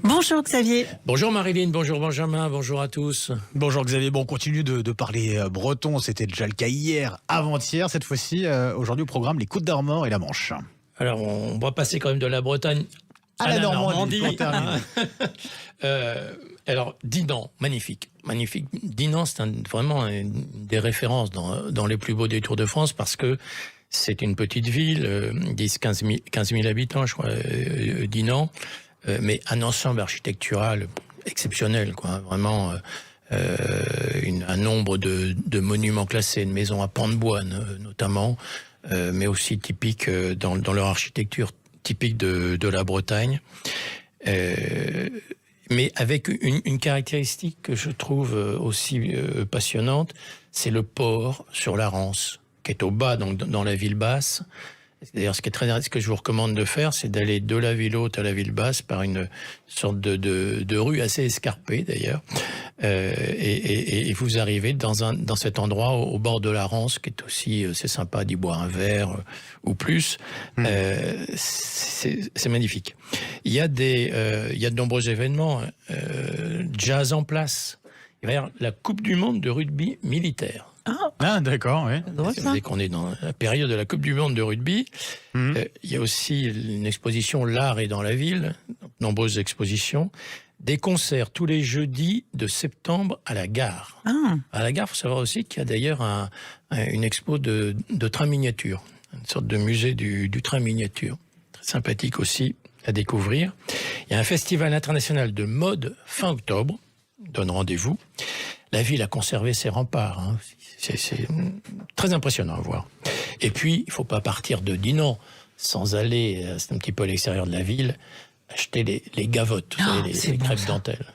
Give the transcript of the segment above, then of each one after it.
Bonjour Xavier. Bonjour Marilyn, bonjour Benjamin, bonjour à tous. Bonjour Xavier, bon, on continue de parler breton, c'était déjà le cas hier, avant-hier, cette fois-ci, aujourd'hui au programme les Côtes d'Armor et la Manche. Alors on va passer quand même de la Bretagne à la Normandie. Alors Dinan, magnifique. Dinan, c'est vraiment une des références dans les plus beaux détours de France parce que c'est une petite ville, 15 000 habitants, je crois, Dinan. Mais un ensemble architectural exceptionnel, quoi. Vraiment un nombre de monuments classés, de maisons à pans de bois notamment, mais aussi typiques dans leur architecture typique de la Bretagne. Mais avec une caractéristique que je trouve aussi passionnante, c'est le port sur la Rance, qui est au bas, donc dans la ville basse. D'ailleurs, ce que je vous recommande de faire, c'est d'aller de la ville haute à la ville basse par une sorte de rue assez escarpée d'ailleurs, et vous arrivez dans cet endroit au bord de la Rance, qui est aussi c'est sympa d'y boire un verre ou plus. C'est magnifique. Il y a de nombreux événements, jazz en place. Il va y avoir la Coupe du Monde de rugby militaire. Ah d'accord, oui. Dès qu'on est dans la période de la Coupe du Monde de rugby, il y a aussi une exposition L'art est dans la ville, nombreuses expositions, des concerts tous les jeudis de septembre à la gare. À la gare, il faut savoir aussi qu'il y a d'ailleurs une expo de train miniature, une sorte de musée du train miniature, très sympathique aussi à découvrir. Il y a un festival international de mode fin octobre, donne rendez-vous. La ville a conservé ses remparts, hein. C'est très impressionnant à voir. Et puis, il ne faut pas partir de Dinan sans aller, c'est un petit peu à l'extérieur de la ville, acheter les gavottes, vous savez, les crêpes dentelles.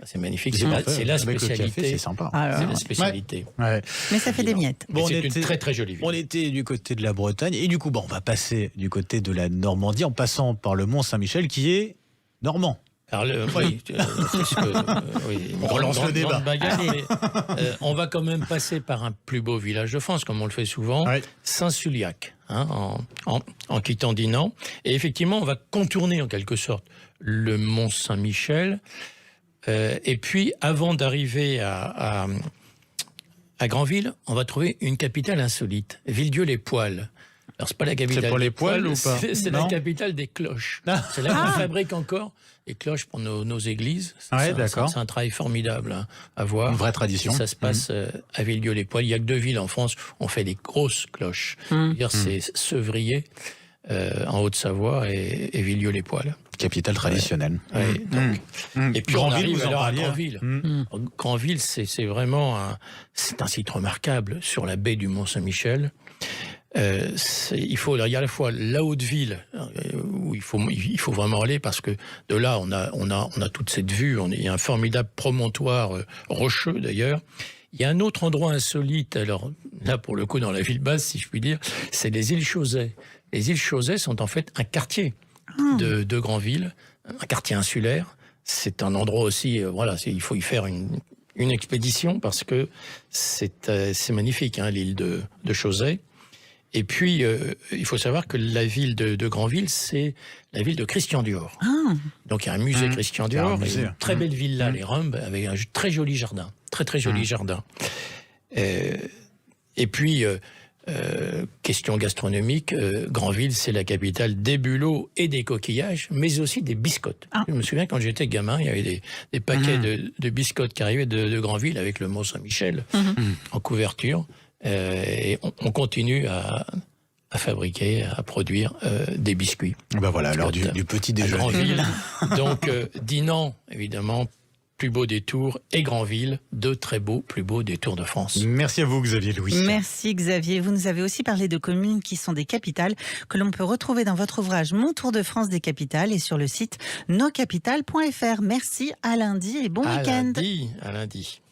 C'est magnifique, c'est la spécialité. C'est sympa. C'est la spécialité. Ouais. Mais ça fait des miettes. Bon, c'est une très très jolie ville. On était du côté de la Bretagne et du coup, on va passer du côté de la Normandie en passant par le Mont-Saint-Michel qui est normand. Alors, oui, On relance le débat. On va quand même passer par un plus beau village de France, comme on le fait souvent, Saint-Suliac, hein, en quittant Dinan. Et effectivement, on va contourner en quelque sorte le Mont Saint-Michel. Et puis, avant d'arriver à Granville, on va trouver une capitale insolite, Villedieu-les-Poêles. Alors, c'est pas la capitale. C'est pour les poils ou pas? C'est la capitale des cloches. C'est là qu'on fabrique encore les cloches pour nos églises. C'est un travail formidable à voir. Une vraie tradition. Et ça se passe à Villedieu-les-Poêles. Il y a que 2 villes en France où on fait des grosses cloches. C'est Sevrier, en Haute-Savoie, et Villedieu-les-Poêles. Capitale traditionnelle. Et puis on arrive alors à Granville. Granville, c'est vraiment un site remarquable sur la baie du Mont-Saint-Michel. Il y a à la fois la haute ville où il faut vraiment aller parce que de là on a toute cette vue. Il y a un formidable promontoire rocheux d'ailleurs. Il y a un autre endroit insolite, alors là pour le coup dans la ville basse si je puis dire, c'est les îles Chausey. Les îles Chausey sont en fait un quartier de Granville, un quartier insulaire. C'est un endroit aussi, il faut y faire une expédition parce que c'est magnifique, hein, l'île de Chausey. Et puis, il faut savoir que la ville de Granville, c'est la ville de Christian Dior. Donc, il y a un musée Christian Dior, et une très belle villa, les Rumbes, avec un très joli jardin. Très, très joli jardin. Et puis, question gastronomique, Granville, c'est la capitale des bulots et des coquillages, mais aussi des biscottes. Je me souviens, quand j'étais gamin, il y avait des paquets de biscottes qui arrivaient de Granville avec le Mont-Saint-Michel en couverture. Et on continue à fabriquer, à produire des biscuits. Voilà, l'heure du petit déjeuner. Donc, Dinan, évidemment, plus beau détour, et Granville, 2 très beaux, plus beaux détours de France. Merci à vous, Xavier Louis. Merci Xavier. Vous nous avez aussi parlé de communes qui sont des capitales que l'on peut retrouver dans votre ouvrage Mon Tour de France des capitales et sur le site noscapitales.fr. Merci, à lundi et bon week-end. À lundi.